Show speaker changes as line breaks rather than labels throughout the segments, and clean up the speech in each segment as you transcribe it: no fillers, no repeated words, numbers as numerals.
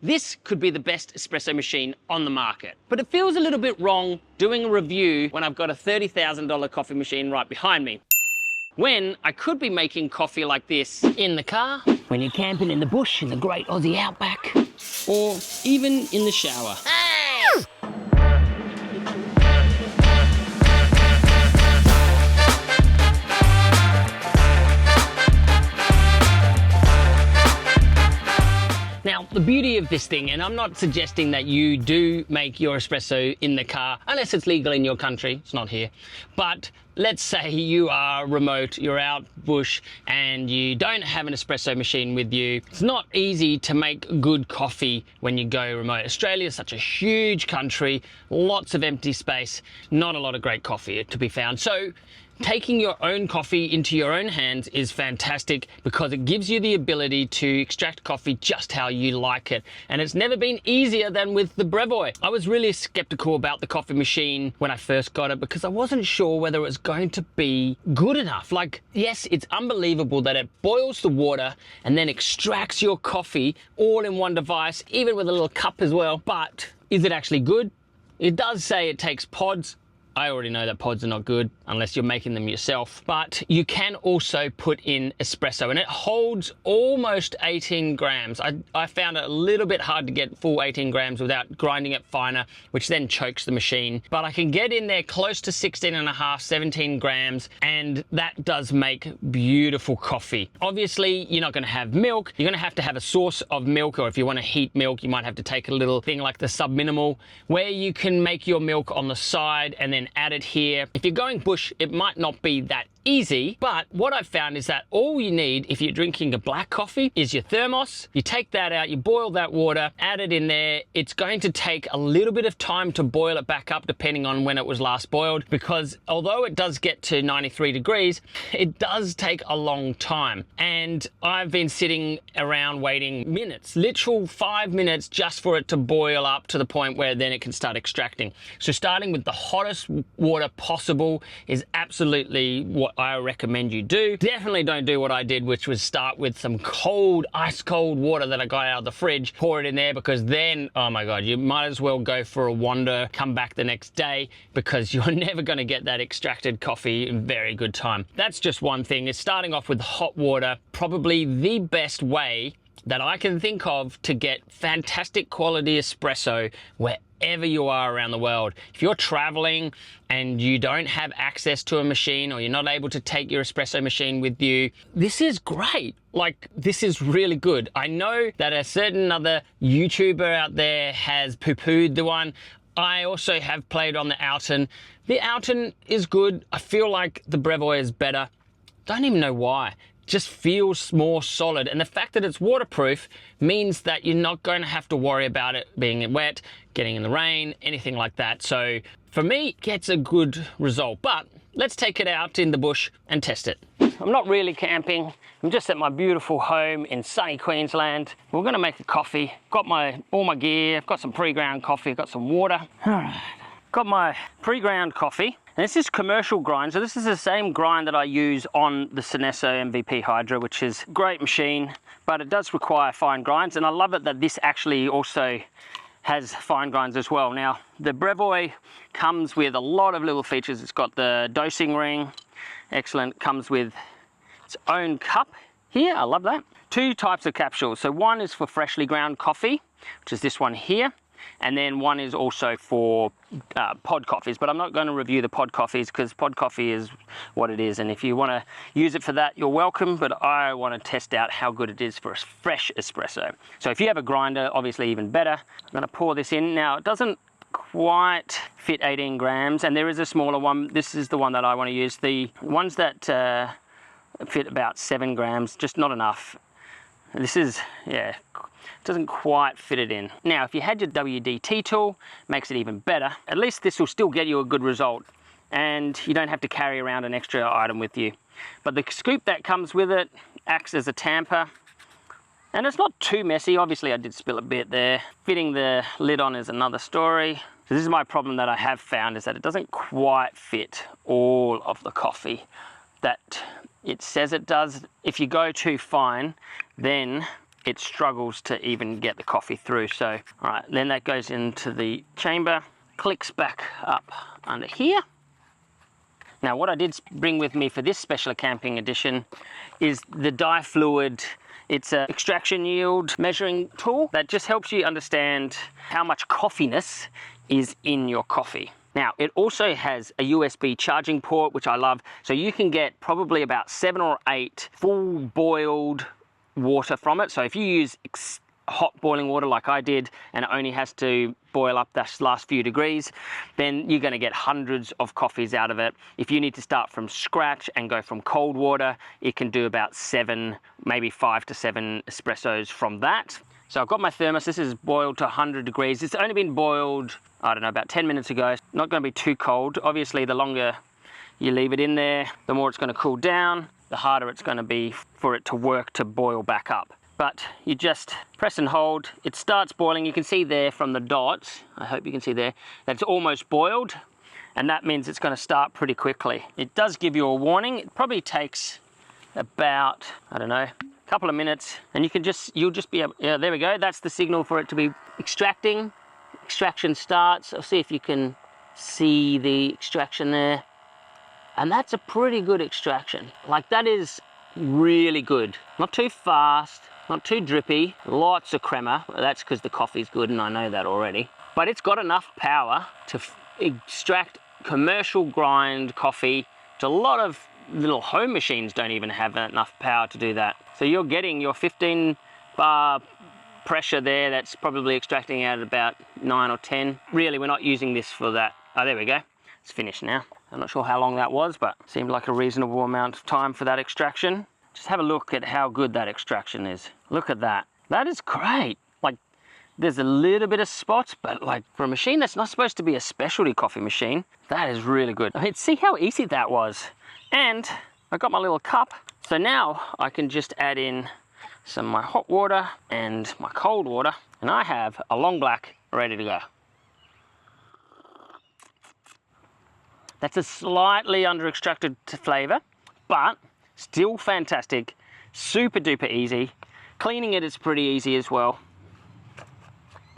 This could be the best espresso machine on the market. But it feels a little bit wrong doing a review when I've got a $30,000 coffee machine right behind me, when I could be making coffee like this in the car, when you're camping in the bush in the great Aussie outback, or even in the shower. Now, the beauty of this thing, and I'm not suggesting that you do make your espresso in the car, unless it's legal in your country, it's not here, but let's say you are remote, you're out bush, and you don't have an espresso machine with you. It's not easy to make good coffee when you go remote. Australia is such a huge country, lots of empty space, not a lot of great coffee to be found. So taking your own coffee into your own hands is fantastic because it gives you the ability to extract coffee just how you like it. And it's never been easier than with the Brevoy. I was really skeptical about the coffee machine when I first got it because I wasn't sure whether it was going to be good enough. Like, yes, it's unbelievable that it boils the water and then extracts your coffee all in one device, even with a little cup as well. But is it actually good? It does say it takes pods. I already know that pods are not good unless you're making them yourself, but you can also put in espresso and it holds almost 18 grams. I found it a little bit hard to get full 18 grams without grinding it finer, which then chokes the machine, but I can get in there close to 16 and a half, 17 grams, and that does make beautiful coffee. Obviously, you're not gonna have milk. You're gonna have a source of milk, or if you wanna heat milk, you might have to take a little thing like the Subminimal, where you can make your milk on the side and then add it here. If you're going bush, it might not be that easy, but what I've found is that all you need if you're drinking a black coffee is your thermos. You take that out, you boil that water, add it in there. It's going to take a little bit of time to boil it back up depending on when it was last boiled, because although it does get to 93 degrees, it does take a long time. And I've been sitting around waiting minutes, literal 5 minutes just for it to boil up to the point where then it can start extracting. So starting with the hottest water possible is absolutely what I recommend you do. Definitely don't do what I did, which was start with some cold, ice cold water that I got out of the fridge, pour it in there, because then, oh my God, you might as well go for a wander, come back the next day, because you're never gonna get that extracted coffee in very good time. That's just one thing, is starting off with hot water, probably the best way that I can think of to get fantastic quality espresso wherever you are around the world. If you're traveling and you don't have access to a machine, or you're not able to take your espresso machine with you, this is great. Like, this is really good. I know that a certain other YouTuber out there has poo-pooed the one. I also have played on the Alton. The Alton is good. I feel like the Brevoy is better. Don't even know why. Just feels more solid, and the fact that it's waterproof means that you're not going to have to worry about it being wet, getting in the rain, anything like that. So for me, it gets a good result, but let's take it out in the bush and test it. I'm not really camping. I'm just at my beautiful home in sunny Queensland. We're gonna make a coffee. Got all my gear. I've got some pre-ground coffee. I've got some water. All right. Got my pre-ground coffee. And this is commercial grind, so this is the same grind that I use on the Synesso MVP Hydra, which is a great machine, but it does require fine grinds, and I love it that this actually also has fine grinds as well. Now, the Brevoy comes with a lot of little features. It's got the dosing ring, excellent, comes with its own cup here, I love that. 2 types of capsules, so one is for freshly ground coffee, which is this one here, and then one is also for pod coffees, but I'm not going to review the pod coffees because pod coffee is what it is, and if you want to use it for that, you're welcome, but I want to test out how good it is for a fresh espresso. So if you have a grinder, obviously even better. I'm going to pour this in. Now, it doesn't quite fit 18 grams, and there is a smaller one. This is the one that I want to use. The ones that fit about 7 grams, just not enough. This is, yeah, doesn't quite fit it in. Now, if you had your WD-T tool, makes it even better. At least this will still get you a good result, and you don't have to carry around an extra item with you. But the scoop that comes with it acts as a tamper, and it's not too messy. Obviously, I did spill a bit there. Fitting the lid on is another story. So this is my problem that I have found, is that it doesn't quite fit all of the coffee that it says it does. If you go too fine, then it struggles to even get the coffee through. So, all right, then that goes into the chamber, clicks back up under here. Now, what I did bring with me for this special camping edition is the DiFluid. It's an extraction yield measuring tool that just helps you understand how much coffeeness is in your coffee. Now, it also has a USB charging port, which I love. So you can get probably about 7 or 8 full boiled water from it. So if you use hot boiling water like I did, and it only has to boil up that last few degrees, then you're going to get hundreds of coffees out of it. If you need to start from scratch and go from cold water, it can do about 7, maybe 5 to 7 espressos from that. So I've got my thermos. This is boiled to 100 degrees. It's only been boiled, I don't know, about 10 minutes ago. It's not going to be too cold. Obviously, the longer you leave it in there, the more it's going to cool down, the harder it's going to be for it to work to boil back up. But you just press and hold. It starts boiling. You can see there from the dots, I hope you can see there, that it's almost boiled, and that means it's going to start pretty quickly. It does give you a warning. It probably takes about, I don't know, a couple of minutes, and you'll just be able, yeah, there we go. That's the signal for it to be extracting. Extraction starts. I'll see if you can see the extraction there. And that's a pretty good extraction. Like, that is really good. Not too fast, not too drippy, lots of crema. That's because the coffee's good, and I know that already. But it's got enough power to extract commercial grind coffee. A lot of little home machines don't even have enough power to do that. So you're getting your 15 bar pressure there. That's probably extracting out at about 9 or 10. Really, we're not using this for that. Oh, there we go. It's finished now. I'm not sure how long that was, but it seemed like a reasonable amount of time for that extraction. Just have a look at how good that extraction is. Look at that. That is great. Like, there's a little bit of spots, but like for a machine that's not supposed to be a specialty coffee machine, that is really good. I mean, see how easy that was. And I got my little cup. So now I can just add in some of my hot water and my cold water, and I have a long black ready to go. That's a slightly under extracted flavor, but still fantastic, super duper easy. Cleaning it is pretty easy as well.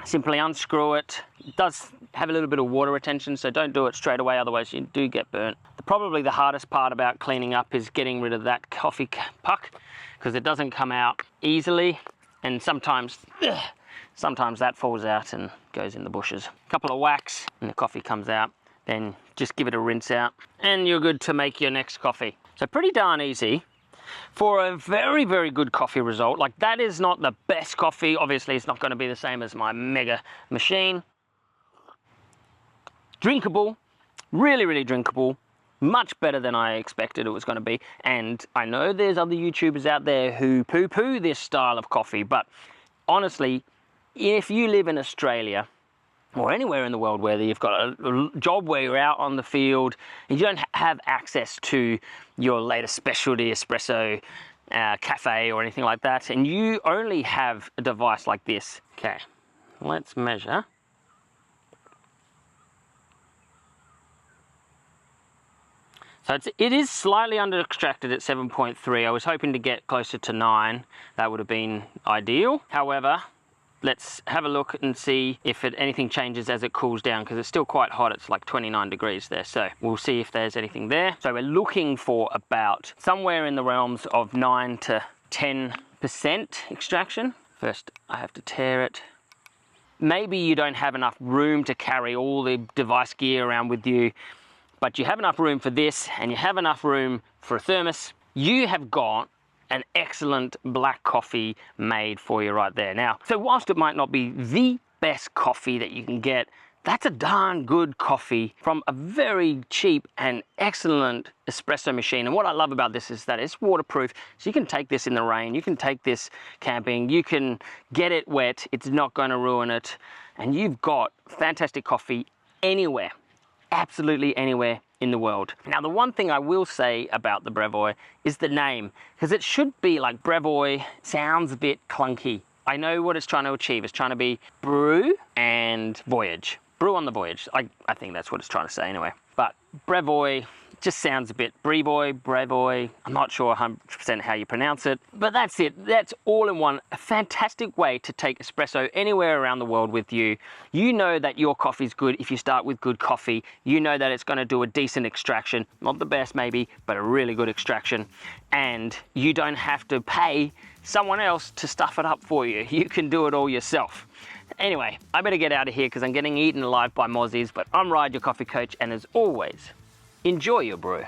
Simply unscrew it. It does have a little bit of water retention, so don't do it straight away, otherwise you do get burnt. Probably the hardest part about cleaning up is getting rid of that coffee puck, because it doesn't come out easily, and sometimes that falls out and goes in the bushes. A couple of whacks and the coffee comes out. Then just give it a rinse out and you're good to make your next coffee. So pretty darn easy for a very, very good coffee result. Like, that is not the best coffee. Obviously, it's not going to be the same as my mega machine. Drinkable, really, really drinkable. Much better than I expected it was going to be. And I know there's other YouTubers out there who poo-poo this style of coffee, but honestly, if you live in Australia, or anywhere in the world where you've got a job where you're out on the field and you don't have access to your latest specialty espresso cafe or anything like that, and you only have a device like this. Okay, let's measure. So it is slightly under extracted at 7.3. I was hoping to get closer to 9. That would have been ideal. However, let's have a look and see if anything changes as it cools down, because it's still quite hot. It's like 29 degrees there. So we'll see if there's anything there. So we're looking for about somewhere in the realms of 9 to 10% extraction. First, I have to tare it. Maybe you don't have enough room to carry all the device gear around with you, but you have enough room for this and you have enough room for a thermos. You have got an excellent black coffee made for you right there. Now, so whilst it might not be the best coffee that you can get, that's a darn good coffee from a very cheap and excellent espresso machine. And what I love about this is that it's waterproof, so you can take this in the rain, you can take this camping, you can get it wet, it's not going to ruin it, and you've got fantastic coffee anywhere, absolutely anywhere in the world. Now, the one thing I will say about the Brevoy is the name, because it should be like Brevoy sounds a bit clunky. I know what it's trying to achieve. It's trying to be brew and voyage. Brew on the voyage. I think that's what it's trying to say anyway. But Brevoy just sounds a bit Brevoy. I'm not sure 100% how you pronounce it, but that's it. That's all in one. A fantastic way to take espresso anywhere around the world with you. You know that your coffee's good if you start with good coffee. You know that it's going to do a decent extraction, not the best maybe, but a really good extraction. And you don't have to pay someone else to stuff it up for you. You can do it all yourself. Anyway, I better get out of here because I'm getting eaten alive by mozzies, but I'm Ride, your coffee coach, and as always, enjoy your brew.